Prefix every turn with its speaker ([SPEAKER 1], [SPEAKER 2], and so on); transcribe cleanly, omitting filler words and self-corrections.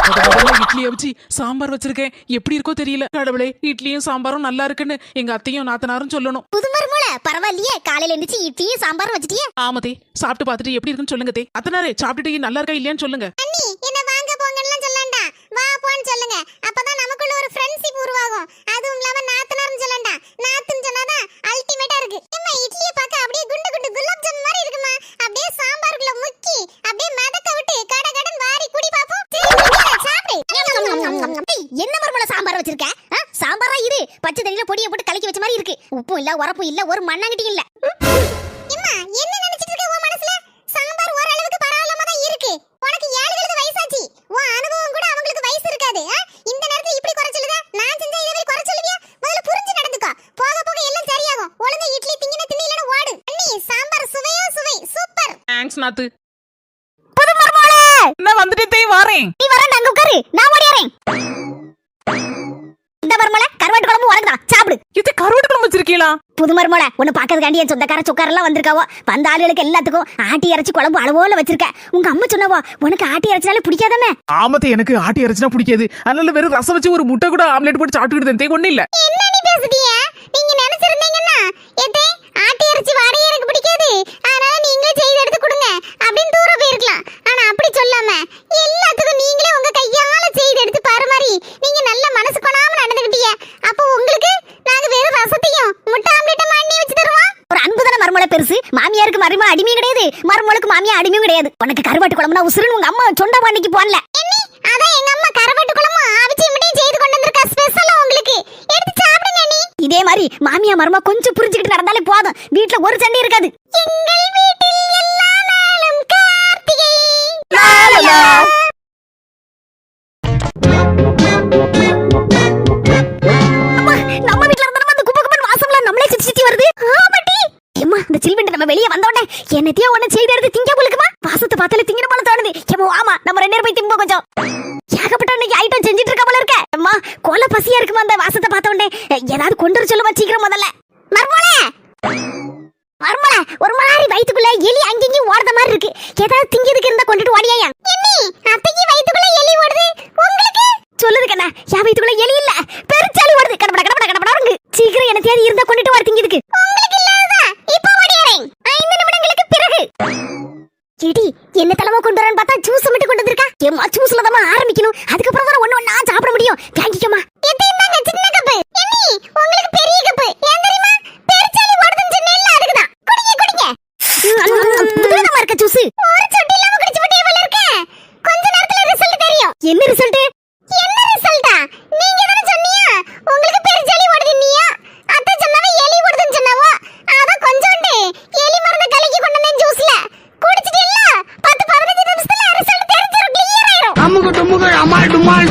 [SPEAKER 1] இட்லியை வச்சு சாம்பார் வச்சிருக்கேன், எப்படி இருக்கோ தெரியல. கடவுளே, இட்லியும் சாம்பாரும் நல்லா இருக்குன்னு எங்க அத்தையும் நாத்தனாரும் சொல்லணும்.
[SPEAKER 2] புது மருமகளே, பரவாயில்லையே, காலையில எழுந்துச்சு இட்லியும் சாம்பார் வச்சிட்டியே.
[SPEAKER 1] ஆமதே, சாப்பிட்டு பார்த்துட்டு எப்படி இருக்குன்னு சொல்லுங்க தே. அத்தனாரே, சாப்பிட்டுட்டு நல்லா இருக்கா இல்லையான்னு சொல்லுங்க.
[SPEAKER 2] அண்ணி, என்ன வாங்க போங்கலாம் சொல்லண்டா, வா போன்னு சொல்லுங்க. அப்பதான் நமக்குள்ள ஒரு ஃப்ரெண்ட்ஷிப் உருவாகும். அதுவும் இல்லாம நாத்தனார்னு சொல்லண்டா, நாத்துன்னு சொன்னாதான் அல்டிமேட்டா இருக்கு. அம்மா, இட்லியை பார்க்க அப்படியே குண்டு குண்டு குலாப் ஜாம் மாதிரி இருக்குமா? அப்படியே சாம்பாருக்குள்ள முக்கி அப்படியே மிதக்க விட்டு கட கடன் வாரி குடி பாப்போம். சாப்பிடு. என்ன மருமகளே சாம்பார் வச்சிருக்க? சாம்பாரா இது? பச்சை தண்ணியில பொடியை போட்டு கலக்கி வச்ச மாதிரி இருக்கு. உப்பும் இல்ல, உரப்பும் இல்ல, ஒரு மண்ணாங்கட்டியும் இல்ல. அம்மா, என்ன நினைச்சிட்டு இருக்க உன் மனசுல? சாம்பார் ஓரளவுக்கு பரவாயில்லாம தான் இருக்கு. உனக்கு 7 வயசாச்சு. உன் அனுபவம் கூட அவங்களுக்கு வயசு இருக்காது. இந்த நேரத்துல இப்படி குறை சொல்லுதா? நான் செஞ்சா இதே மாதிரி குறை சொல்லுவியா? முதல்ல புரிஞ்சு நடந்துக்கோ. போக போக எல்லாம் சரியாகும். ஒழுங்கா இட்லி திங்கின தின்னு இல்லனா ஓடு. அண்ணி, சாம்பார் சுவையோ சுவை, சூப்பர்.
[SPEAKER 1] தேங்க்ஸ் நாத்து.
[SPEAKER 2] புது மருமகளே,
[SPEAKER 1] நான் வந்துட்டே தே வரேன்.
[SPEAKER 2] நீ வரேன், அங்க உட்காரு, நான் ஓடிறேன். இந்த மருமகளே, கருவாட்டு குழம்பு உனக்குதான், சாப்பிடு.
[SPEAKER 1] இது கருவாட்டு குழம்பு வச்சிருக்கீங்களா?
[SPEAKER 2] புது மருமகளே, உன்னை பாக்கிறதுக்காண்டி என் சொந்தக்கார சொக்காரெல்லாம் வந்திருக்காவோ. வந்த ஆளுகளுக்கு எல்லாத்துக்கும் ஆட்டி இறைச்சி குழம்பு அளவோல வச்சிருக்க. உங்க அம்மா சொன்னவோ உனக்கு ஆட்டி இறைச்சினாலே பிடிக்காதமே.
[SPEAKER 1] ஆமத்தே, எனக்கு ஆட்டி இறைச்சினா பிடிக்காது. அதனால வெறும் ரசம் வச்சு ஒரு முட்டை கூட ஆம்லெட் போட்டு சாப்பிட்டுக்கிட்டு தே. ஒண்ணு இல்ல.
[SPEAKER 2] என்ன நீ பேசுறீங்க? நீங்க நினைச்சிருந்தீங்கன்னா எதே ஆட்டி இறைச்சி வாடையே எனக்கு பிடிக்காது, அதனால நீங்களே செய்து எடுத்து கொடுங்க அப்படின்னு தூர போயிருக்கலாம். ஆனா அப்படி சொல்லாம எல்லாத்துக்கும் நீங்களே உங்க கையால செய்து எடுத்து பரிமாறி நீங்க நல்ல மனசு கொணாம நடந்துக்கிட்டீங்க. அப்போ உங்களுக்கு நாங்க வெறும் ரசத்தையும் முட்டை ஆம்லெட்டும் பண்ணி வச்சு தருவோம். ஒரு அன்புதான மருமலை பெருசு. மாமியாருக்கு மருமலை அடிமையும் கிடையாது, மருமலுக்கு மாமியா அடிமையும் கிடையாது. உனக்கு கருவாட்டு குழம்புனா உசுருன்னு உங்க அம்மா சொண்ட பண்ணிக்கு போடல. அதான் எங்க அம்மா கருவாட்டு குழம்பு அவிச்சி மட்டும் செய்து கொண்டு வந்திருக்கா, ஸ்பெஷலா உங்களுக்கு. எடுத்து சாப்பிடுங்க நீ. இதே மாதிரி மாமியா மருமா கொஞ்சம் புரிஞ்சுக்கிட்டு நடந்தாலே போதும், வீட்ல ஒரு சண்டை இருக்காது. எங்கள் வீட்டில் எல்லா நாளும் கார்த்திகை. லாலலா. நம்ம வீட்ல இருந்தா அந்த குப்பை குப்பை வாசம்லாம் நம்மளே சுத்தி வருது. ஆமாடி. ஏம்மா, இந்த சில்வெண்ட் நம்ம வெளிய வந்த உடனே என்னத்தையோ ஒண்ணு செய்து எடுத்து திங்க போலுக்குமா? வாசத்தை பார்த்தாலே திங்கிற போல தோணுது. ஏம்மா, ஆமா, நம்ம 2 பேரும் போய் திம்போ கொஞ்சம். ஏகப்பட்ட இன்னைக்கு ஐட்டம் செஞ்சிட்டு இருக்க போல இருக்க. அம்மா, கொலை பசியா இருக்குமா அந்த வாசத்தை பார்த்த உடனே? ஏதாவது கொண்டு வர சொல்லுமா சீக்கிரம் முதல்ல. மர்மோளே, மர்மோளே, ஒரு மாதிரி வயித்துக்குள்ள எலி அங்கேயும் ஓடுற மாதிரி இருக்கு. ஏதாவது திங்கிறதுக்கு இருந்தா கொண்டுட்டு ஓடியாயா? என்னி, அத்தைக்கு வயித்துக்குள்ள எலி ஓடுது, உங்களுக்கு சொல்லுது கண்ணா. யா வயித்துக்குள்ள எலி இல்ல, பெருச்சாலி ஓடுது. கடபட கடபட கடபடங்க. சீக்கிரம் என்னத்தையாவது இருந்தா கொண்டுட்டு வர திங்கிறதுக்கு. உங்களுக்கு இல்லாததா இப்போ ஓடியறேன். 5 நிமிடங்களுக்கு பிறகு. ஏடி, என்ன தலைமோ கொண்டு வரேன்னு பார்த்தா ஜூஸ் மட்டும் கொண்டு வந்திருக்கா. ஏம்மா, ஜூஸ்ல தான் ஆரம்பிக்கணும், அதுக்கப்புறம் தான் ஒண்ணு ஒண்ணா சாப்பிட முடியும். வாங்கிக்கமா. எதையும்ங்க சின்ன கப்பு. என்னி, உங்களுக்கு பெரிய கப்பு. ஏன் தெரியுமா? பெருச்சாலி ஓடுதுன்னு சொன்னேல்ல, அதுக்குதான். குடிங்க குடிங்க. புதுவிதமா இருக்க ஜூஸ். ஒரு சொட்டு இல்லாம குடிச்சு விட்டே போல இருக்க. கொஞ்ச நேரத்துல ரிசல்ட் தெரியும். என்ன ரிசல்ட்? என்ன ரிசல்ட்டா? நீங்க தான சொன்னீங்க உங்களுக்கு பெருச்சாலி ஓடுதுன்னியா. அத்தை சொன்னவ எலி ஓடுதுன்னு சொன்னவோ. அத கொஞ்சோண்டு எலி மருந்து கலக்கி கொண்டு வந்தேன் ஜூஸ்ல. குடிச்சிட்டீல்ல? 10-15 நிமிஷத்துல ரிசல்ட் தெரிஞ்சிரும், கிளியர் ஆயிரும்.
[SPEAKER 3] அம்முக்கு டும்முக்கு அமால் டுமால்.